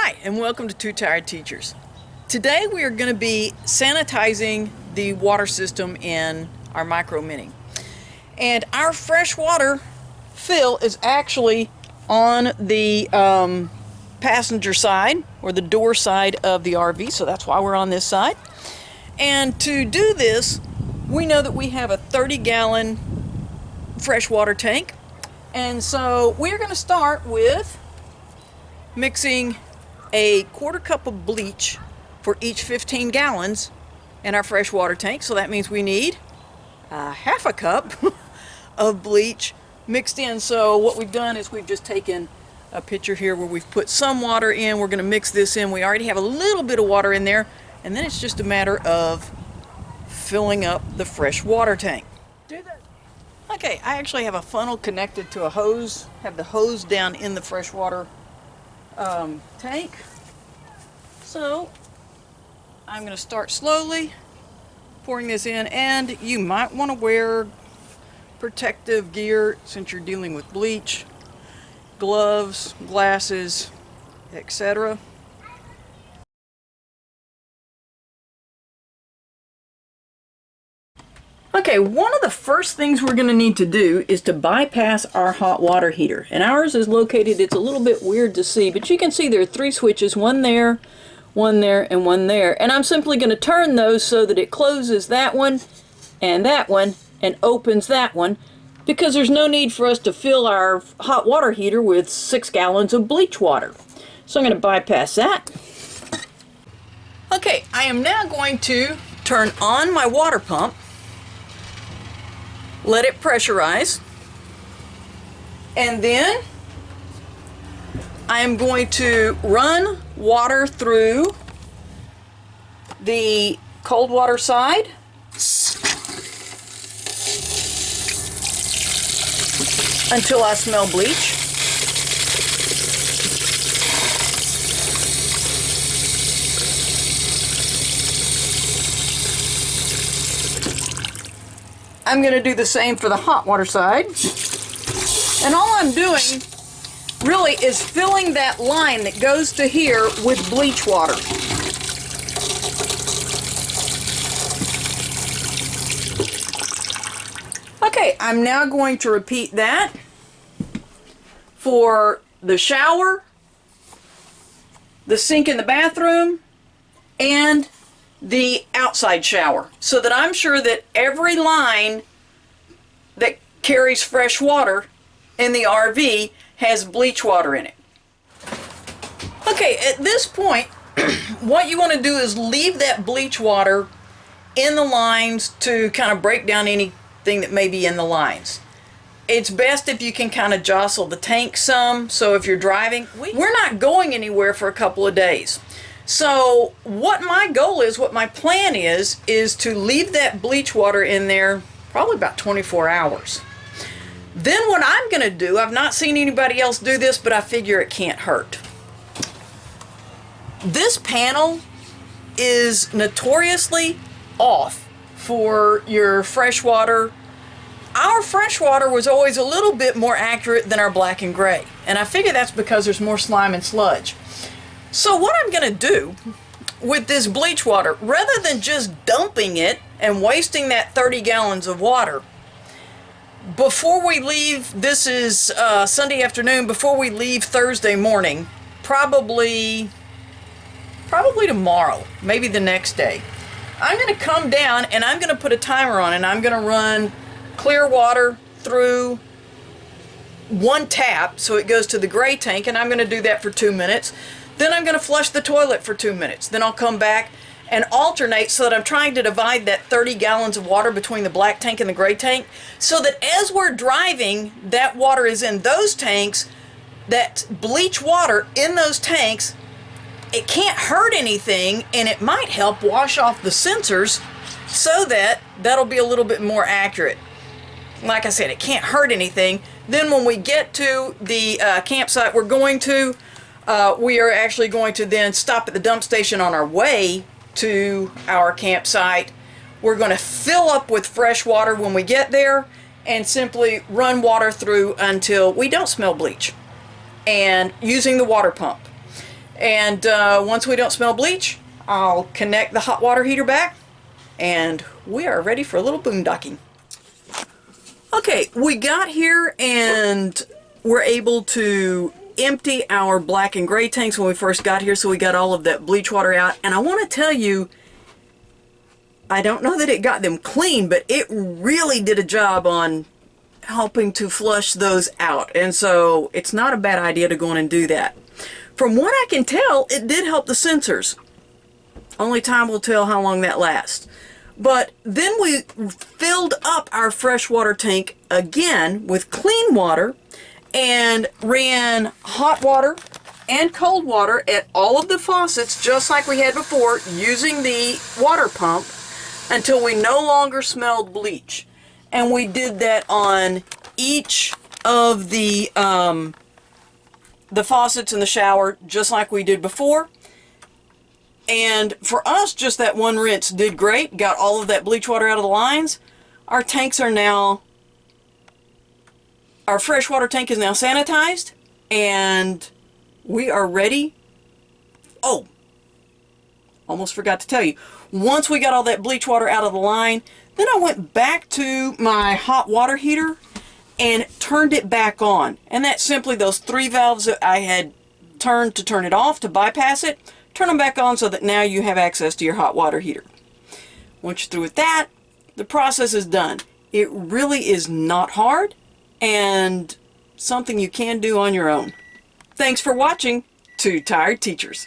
Hi, and welcome to Two Tired Teachers. Today we are going to be sanitizing the water system in our micro mini. And our fresh water fill is actually on the passenger side or the door side of the RV, so that's why we're on this side. And to do this, we know that we have a 30-gallon freshwater tank. And so we're going to start with mixing a quarter cup of bleach for each 15 gallons in our freshwater tank. So that means we need half a cup of bleach mixed in. So what we've done is we've just taken a picture here where we've put some water in. We're going to mix this in. We already have a little bit of water in there, and then it's just a matter of filling up the fresh water tank. Do that. Okay, I actually have a funnel connected to a hose. Have the hose down in the freshwater tank. So I'm going to start slowly pouring this in, and you might want to wear protective gear since you're dealing with bleach, gloves, glasses, etc. Okay, one of the first things we're going to need to do is to bypass our hot water heater. And ours is located, it's a little bit weird to see, but you can see there are 3 switches, one there, and one there. And I'm simply going to turn those so that it closes that one, and opens that one, because there's no need for us to fill our hot water heater with 6 gallons of bleach water. So I'm going to bypass that. Okay, I am now going to turn on my water pump. Let it pressurize, and then I am going to run water through the cold water side until I smell bleach. I'm going to do the same for the hot water side. And all I'm doing really is filling that line that goes to here with bleach water. Okay, I'm now going to repeat that for the shower, the sink in the bathroom, and the outside shower, so that I'm sure that every line that carries fresh water in the RV has bleach water in it. Okay, at this point, what you want to do is leave that bleach water in the lines to kind of break down anything that may be in the lines. It's best if you can kind of jostle the tank some, so if you're driving, we're not going anywhere for a couple of days. So what my goal is, what my plan is to leave that bleach water in there probably about 24 hours. Then what I'm going to do, I've not seen anybody else do this, but I figure it can't hurt. This panel is notoriously off for your fresh water. Our fresh water was always a little bit more accurate than our black and gray, and I figure that's because there's more slime and sludge. So what I'm going to do with this bleach water, rather than just dumping it and wasting that 30 gallons of water, before we leave, this is Sunday afternoon, before we leave Thursday morning, probably tomorrow, maybe the next day, I'm going to come down and I'm going to put a timer on, and I'm going to run clear water through one tap so it goes to the gray tank, and I'm going to do that for 2 minutes. Then I'm going to flush the toilet for 2 minutes. Then I'll come back and alternate so that I'm trying to divide that 30 gallons of water between the black tank and the gray tank, so that as we're driving, that water is in those tanks. That bleach water in those tanks, it can't hurt anything, and it might help wash off the sensors, so that'll be a little bit more accurate. Like I said, it can't hurt anything. Then when we get to the campsite we are actually going to then stop at the dump station on our way to our campsite. We're going to fill up with fresh water when we get there and simply run water through until we don't smell bleach, and using the water pump. And once we don't smell bleach, I'll connect the hot water heater back and we are ready for a little boondocking. Okay, we got here and we're able to empty our black and gray tanks when we first got here, so we got all of that bleach water out. And I want to tell you, I don't know that it got them clean, but it really did a job on helping to flush those out. And so it's not a bad idea to go in and do that. From what I can tell, it did help the sensors. Only time will tell how long that lasts. But then we filled up our freshwater tank again with clean water and ran hot water and cold water at all of the faucets just like we had before, using the water pump until we no longer smelled bleach. And we did that on each of the faucets in the shower just like we did before. And for us, just that one rinse did great. Got all of that bleach water out of the lines. Our tanks are now, our freshwater tank is now sanitized, and we are ready. Oh, almost forgot to tell you. Once we got all that bleach water out of the line, then I went back to my hot water heater and turned it back on. And that's simply those 3 valves that I had turned to turn it off, to bypass it. Turn them back on so that now you have access to your hot water heater. Once you're through with that, the process is done. It really is not hard and something you can do on your own. Thanks for watching Two Tired Teachers.